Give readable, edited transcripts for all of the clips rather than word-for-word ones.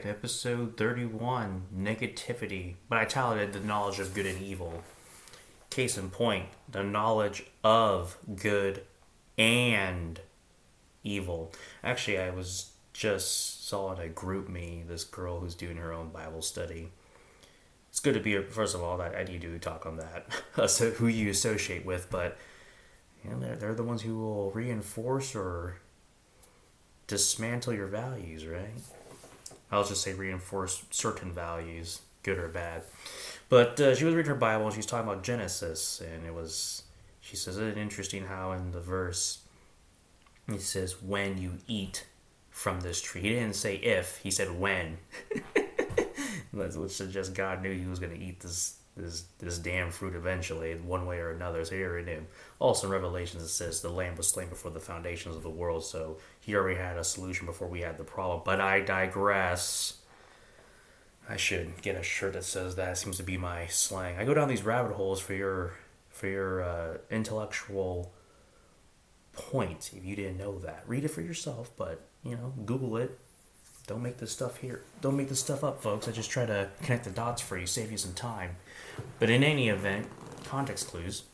right, episode 31, negativity. But I titled it The Knowledge of Good and Evil. Case in point, the knowledge of good and evil. Actually, I was just saw in a group me this girl who's doing her own Bible study. It's good to be, first of all, that I need to talk on that, so who you associate with, but they're the ones who will reinforce or dismantle your values, right? I'll just say reinforce certain values, good or bad. But she was reading her Bible and she was talking about Genesis, and she says, isn't it interesting how in the verse it says, when you eat from this tree. He didn't say if, he said when. Which suggests God knew he was going to eat this damn fruit eventually, one way or another. So he already knew. Also in Revelations it says the Lamb was slain before the foundations of the world, so he already had a solution before we had the problem. But I digress. I should get a shirt that says that. It seems to be my slang. I go down these rabbit holes for your intellectual point. If you didn't know that, read it for yourself. But Google it. Don't make this stuff here. Don't make this stuff up, folks. I just try to connect the dots for you, save you some time. But in any event, context clues.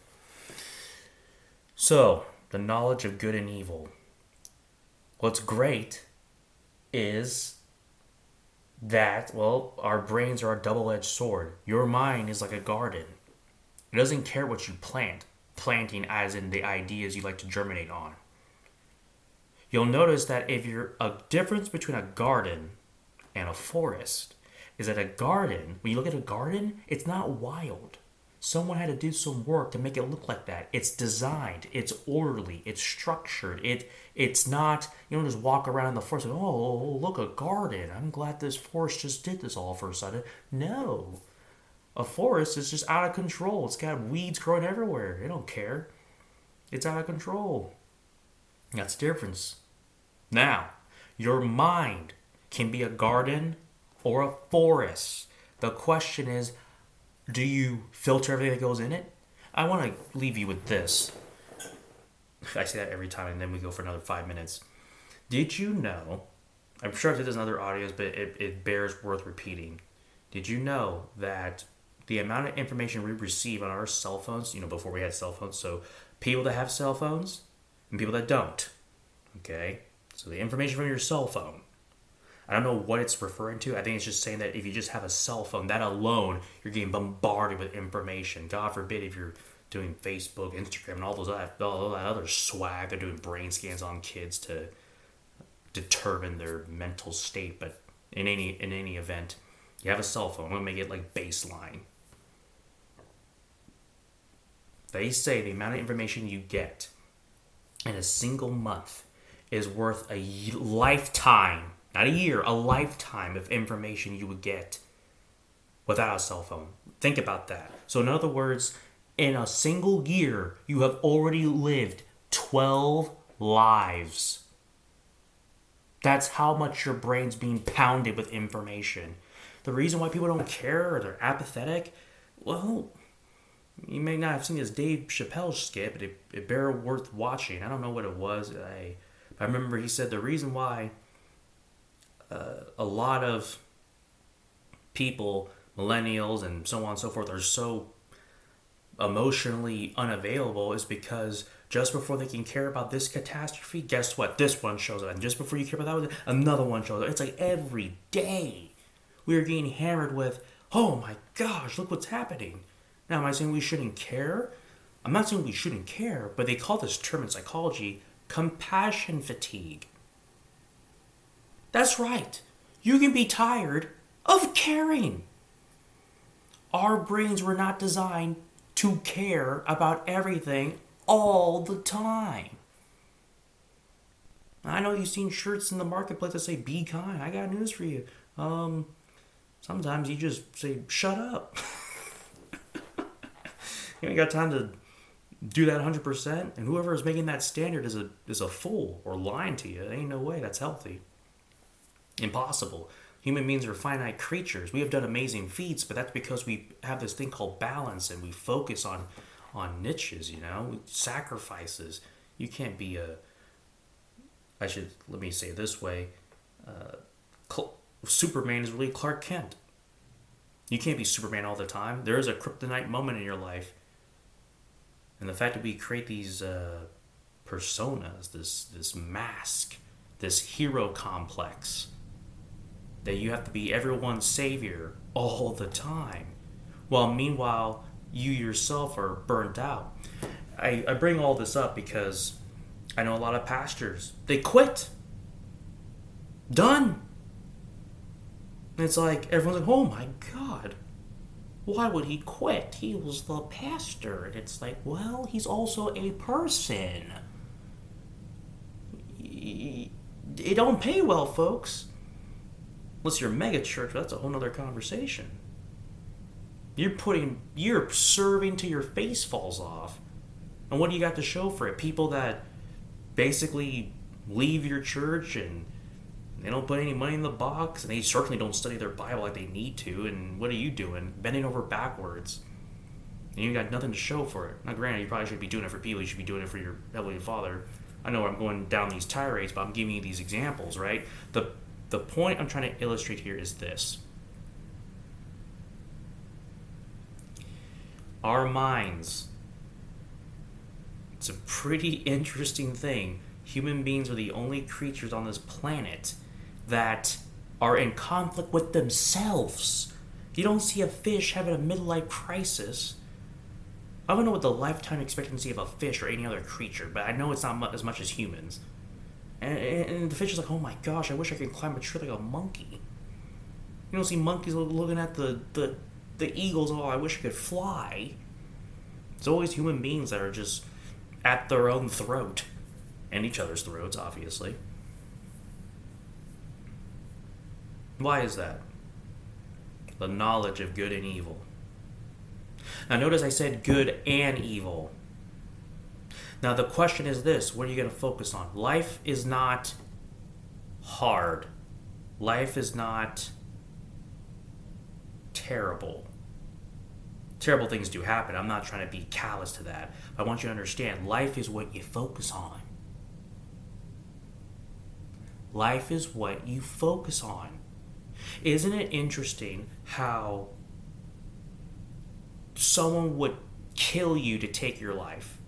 So, the knowledge of good and evil. What's great is that, our brains are a double-edged sword. Your mind is like a garden. It doesn't care what you plant. Planting as in the ideas you like to germinate on. You'll notice that a difference between a garden and a forest is that a garden, when you look at a garden, it's not wild. Someone had to do some work to make it look like that. It's designed, it's orderly, it's structured. It's not, you don't just walk around in the forest and, oh, look, a garden. I'm glad this forest just did this all for a sudden. No. A forest is just out of control. It's got weeds growing everywhere. They don't care. It's out of control. That's the difference. Now, your mind can be a garden or a forest. The question is, do you filter everything that goes in it? I want to leave you with this. I say that every time and then we go for another 5 minutes. Did you know, I'm sure I've said this in other audios, but it bears worth repeating. Did you know that the amount of information we receive on our cell phones, before we had cell phones, so people that have cell phones and people that don't, okay? So the information from your cell phone, I don't know what it's referring to. I think it's just saying that if you just have a cell phone, that alone, you're getting bombarded with information. God forbid if you're doing Facebook, Instagram, and all that other swag. They're doing brain scans on kids to determine their mental state. But in any event, you have a cell phone. I'm going to make it like baseline. They say the amount of information you get in a single month is worth a lifetime, not a year, a lifetime of information you would get without a cell phone. Think about that. So in other words, in a single year, you have already lived 12 lives. That's how much your brain's being pounded with information. The reason why people don't care or they're apathetic, well, you may not have seen this Dave Chappelle skit, but it bear worth watching. I don't know what it was. I remember he said the reason why a lot of people, millennials and so on and so forth, are so emotionally unavailable is because just before they can care about this catastrophe, guess what? This one shows up. And just before you care about that one, another one shows up. It's like every day we are getting hammered with, oh my gosh, look what's happening. Now, am I saying we shouldn't care? I'm not saying we shouldn't care, but they call this term in psychology compassion fatigue. That's right. You can be tired of caring. Our brains were not designed to care about everything all the time. I know you've seen shirts in the marketplace that say, be kind. I got news for you. Sometimes you just say, shut up. You ain't got time to do that 100%, and whoever is making that standard is a fool or lying to you. There ain't no way that's healthy. Impossible. Human beings are finite creatures. We have done amazing feats, but that's because we have this thing called balance, and we focus on niches, sacrifices. You can't be let me say it this way, Superman is really Clark Kent. You can't be Superman all the time. There is a kryptonite moment in your life. And the fact that we create these personas, this mask, this hero complex, that you have to be everyone's savior all the time, while meanwhile you yourself are burnt out. I bring all this up because I know a lot of pastors, they quit. Done. And it's like everyone's like, oh my God, why would he quit? He was the pastor. And it's like, well, he's also a person. It don't pay well, folks. Unless you're a mega church, that's a whole nother conversation. You're serving till your face falls off. And what do you got to show for it? People that basically leave your church and they don't put any money in the box, and they certainly don't study their Bible like they need to. And what are you doing? Bending over backwards. And you got nothing to show for it. Now, granted, you probably should be doing it for people. You should be doing it for your Heavenly Father. I know I'm going down these tirades, but I'm giving you these examples, right? The point I'm trying to illustrate here is this. Our minds, it's a pretty interesting thing. Human beings are the only creatures on this planet that are in conflict with themselves. You don't see a fish having a midlife crisis. I don't know what the lifetime expectancy of a fish or any other creature, but I know it's not as much as humans. And the fish is like, oh my gosh, I wish I could climb a tree like a monkey. You don't see monkeys looking at the eagles, oh, I wish I could fly. It's always human beings that are just at their own throat. And each other's throats, obviously. Why is that? The knowledge of good and evil. Now notice I said good and evil. Now the question is this, what are you going to focus on? Life is not hard. Life is not terrible. Terrible things do happen. I'm not trying to be callous to that. I want you to understand, life is what you focus on. Life is what you focus on. Isn't it interesting how someone would kill you to take your life?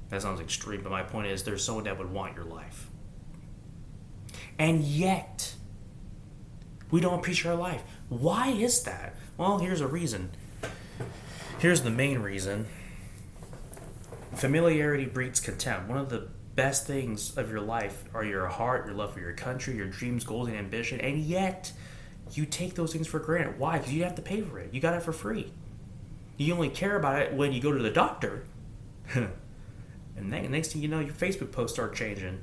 That sounds extreme, but my point is there's someone that would want your life. And yet, we don't appreciate our life. Why is that? Well, here's a reason. Here's the main reason. Familiarity breeds contempt. One of the best things of your life are your heart, your love for your country, your dreams, goals, and ambition, and yet you take those things for granted. Why? Because you have to pay for it. You got it for free. You only care about it when you go to the doctor. And next thing you know, your Facebook posts start changing.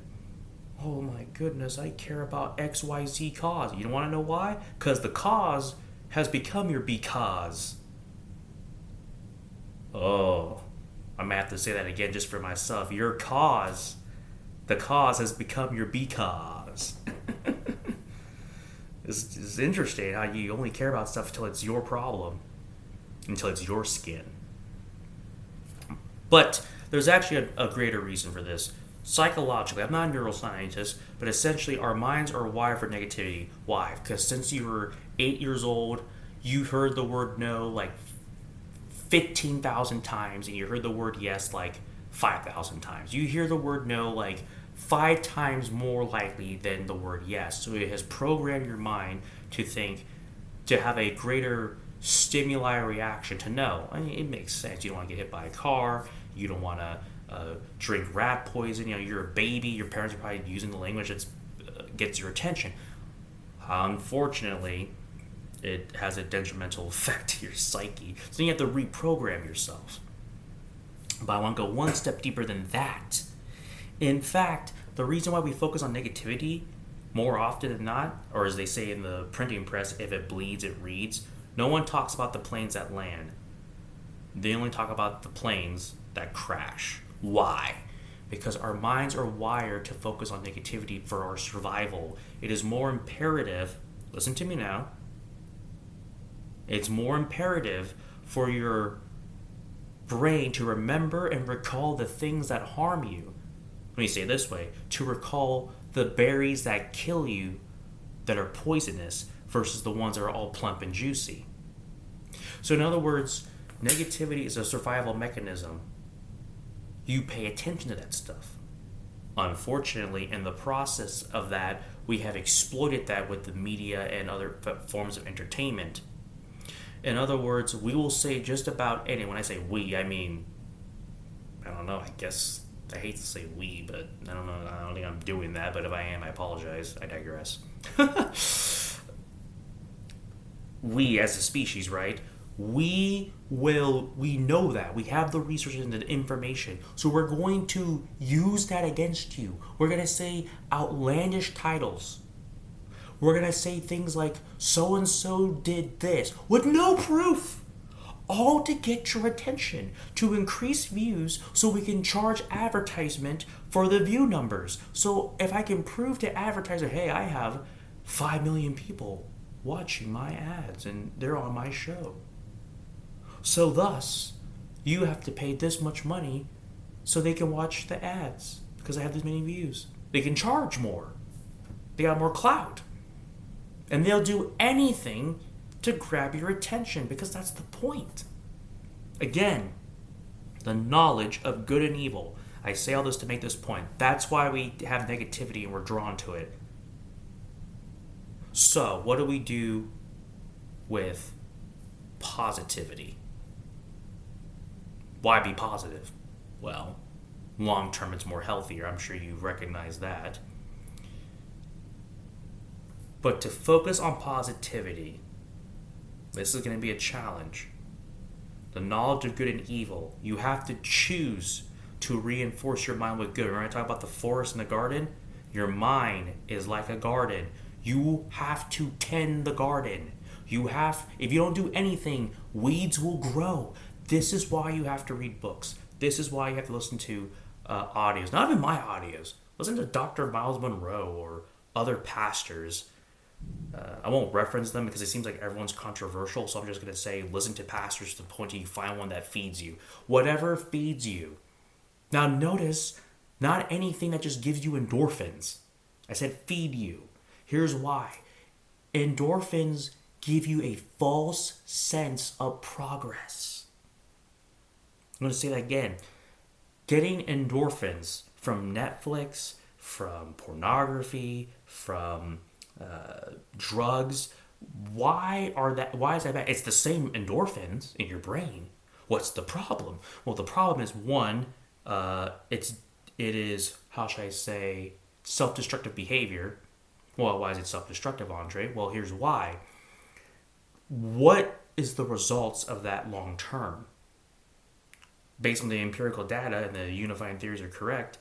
Oh my goodness, I care about XYZ cause. You don't want to know why? Because the cause has become your because. Oh, I'm going to have to say that again just for myself. Your cause, the cause has become your because. It's interesting how you only care about stuff until it's your problem, until it's your skin. But there's actually a greater reason for this. Psychologically, I'm not a neuroscientist, but essentially our minds are wired for negativity. Why? Because since you were 8 years old, you heard the word no like 15,000 times, and you heard the word yes like 5,000 times. You hear the word no like 5 times more likely than the word yes. So it has programmed your mind to think, to have a greater stimuli reaction to no. I mean, it makes sense. You don't want to get hit by a car. You don't want to drink rat poison. You know, you're a baby. Your parents are probably using the language that gets your attention. Unfortunately, it has a detrimental effect to your psyche. So you have to reprogram yourself. But I want to go one step deeper than that. In fact, the reason why we focus on negativity more often than not, or as they say in the printing press, if it bleeds, it reads. No one talks about the planes that land. They only talk about the planes that crash. Why? Because our minds are wired to focus on negativity for our survival. It is more imperative, listen to me now, it's more imperative for your brain to remember and recall the things that harm you. Let me say it this way, to recall the berries that kill you that are poisonous versus the ones that are all plump and juicy. So, in other words, negativity is a survival mechanism. You pay attention to that stuff. Unfortunately, in the process of that, we have exploited that with the media and other forms of entertainment. In other words, we will say just about any. When I say we, I mean, I don't know. I guess I hate to say we, but I don't know. I don't think I'm doing that. But if I am, I apologize. I digress. We, as a species, right? We know that. We have the resources and the information. So we're going to use that against you. We're going to say outlandish titles. We're going to say things like, so and so did this, with no proof. All to get your attention, to increase views, so we can charge advertisement for the view numbers. So if I can prove to advertiser, hey, I have 5 million people watching my ads and they're on my show. So thus, you have to pay this much money so they can watch the ads because I have this many views. They can charge more. They got more clout. And they'll do anything to grab your attention because that's the point. Again, the knowledge of good and evil. I say all this to make this point. That's why we have negativity and we're drawn to it. So, what do we do with positivity? Why be positive? Well, long term it's more healthier. I'm sure you recognize that. But to focus on positivity, this is going to be a challenge. The knowledge of good and evil, you have to choose to reinforce your mind with good. Remember I talk about the forest and the garden? Your mind is like a garden. You have to tend the garden. If you don't do anything, weeds will grow. This is why you have to read books. This is why you have to listen to audios. Not even my audios. Listen to Dr. Miles Monroe or other pastors. I won't reference them because it seems like everyone's controversial, so I'm just going to say listen to pastors to the point you find one that feeds you. Whatever feeds you. Now notice, not anything that just gives you endorphins. I said feed you. Here's why. Endorphins give you a false sense of progress. I'm going to say that again. Getting endorphins from Netflix, from pornography, from drugs. Why is that bad? It's the same endorphins in your brain. What's the problem? Well, the problem is one, it is, how should I say, self-destructive behavior. Well, why is it self-destructive, Andre? Well, here's why. What is the results of that long term? Based on the empirical data and the unifying theories are correct,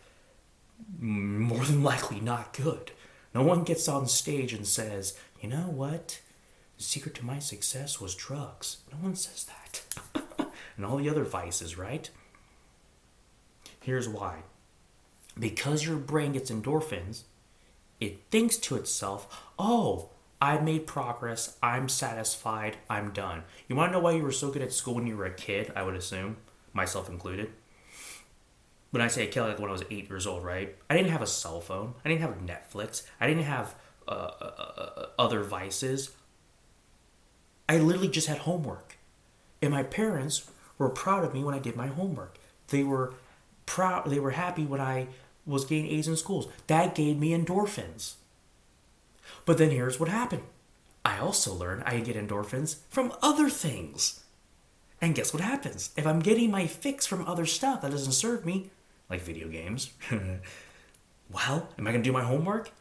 more than likely not good. No one gets on stage and says, you know what? The secret to my success was drugs. No one says that. And all the other vices, right? Here's why. Because your brain gets endorphins, it thinks to itself, oh, I made progress, I'm satisfied, I'm done. You want to know why you were so good at school when you were a kid, I would assume, myself included? When I say a kid, like when I was 8 years old, right? I didn't have a cell phone. I didn't have Netflix. I didn't have other vices. I literally just had homework. And my parents were proud of me when I did my homework. They were proud. They were happy when I was getting A's in schools. That gave me endorphins. But then here's what happened. I also learned I get endorphins from other things. And guess what happens? If I'm getting my fix from other stuff that doesn't serve me, like video games, well, am I going to do my homework?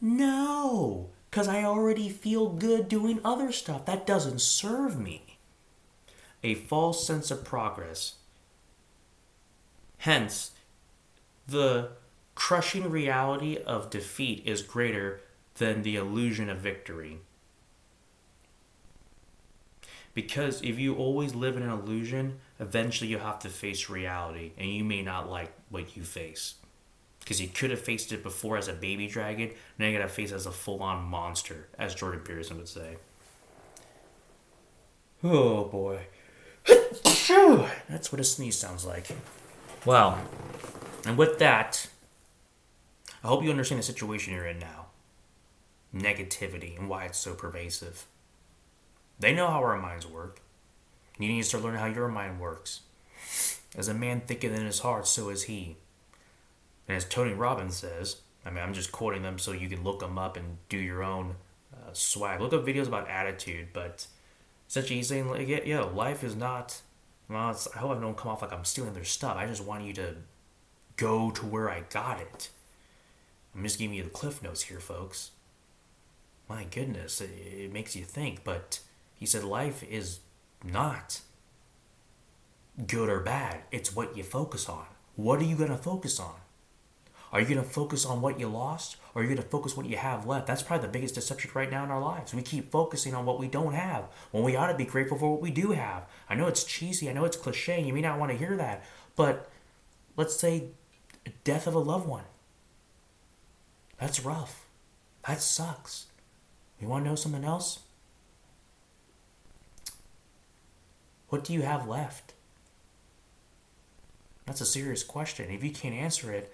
No, because I already feel good doing other stuff that doesn't serve me. A false sense of progress. Hence, the crushing reality of defeat is greater than the illusion of victory. Because if you always live in an illusion, eventually you'll have to face reality, and you may not like what you face. Because you could have faced it before as a baby dragon, now you gotta face it as a full-on monster, as Jordan Peterson would say. Oh boy. That's what a sneeze sounds like. Well, and with that, I hope you understand the situation you're in now. negativity and why it's so pervasive. They know how our minds work. You need to start learning how your mind works. As a man thinketh in his heart, so is he. And as Tony Robbins says, I mean, I'm just quoting them so you can look them up and do your own swag. Look up videos about attitude, but essentially he's saying, like, yo, life is not. Well, I hope I don't come off like I'm stealing their stuff. I just want you to go to where I got it. I'm just giving you the cliff notes here, folks. My goodness, it makes you think. But he said life is not good or bad. It's what you focus on. What are you going to focus on? Are you going to focus on what you lost? Or are you going to focus on what you have left? That's probably the biggest deception right now in our lives. We keep focusing on what we don't have when we ought to be grateful for what we do have. I know it's cheesy. I know it's cliche. You may not want to hear that. But let's say death of a loved one. That's rough. That sucks. You want to know something else? What do you have left? That's a serious question. If you can't answer it,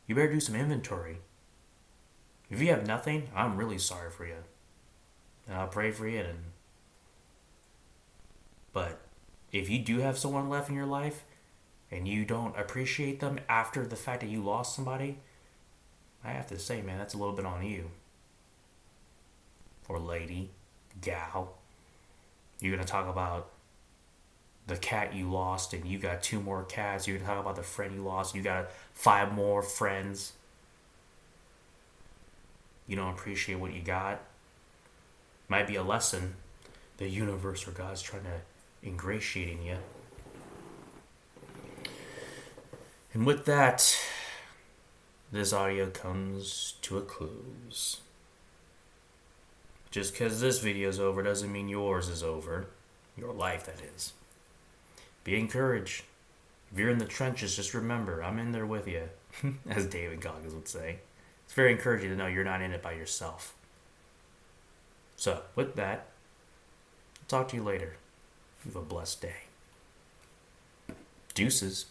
you better do some inventory. If you have nothing, I'm really sorry for you. And I'll pray for you. But if you do have someone left in your life and you don't appreciate them after the fact that you lost somebody, I have to say, man, that's a little bit on you. Or lady, gal. You're going to talk about the cat you lost and you got 2 more cats. You're going to talk about the friend you lost. You got 5 more friends. You don't appreciate what you got. Might be a lesson the universe or God's trying to ingratiate in you. And with that, this audio comes to a close. Just because this video is over doesn't mean yours is over. Your life, that is. Be encouraged. If you're in the trenches, just remember, I'm in there with you, as David Goggins would say. It's very encouraging to know you're not in it by yourself. So, with that, I'll talk to you later. You have a blessed day. Deuces.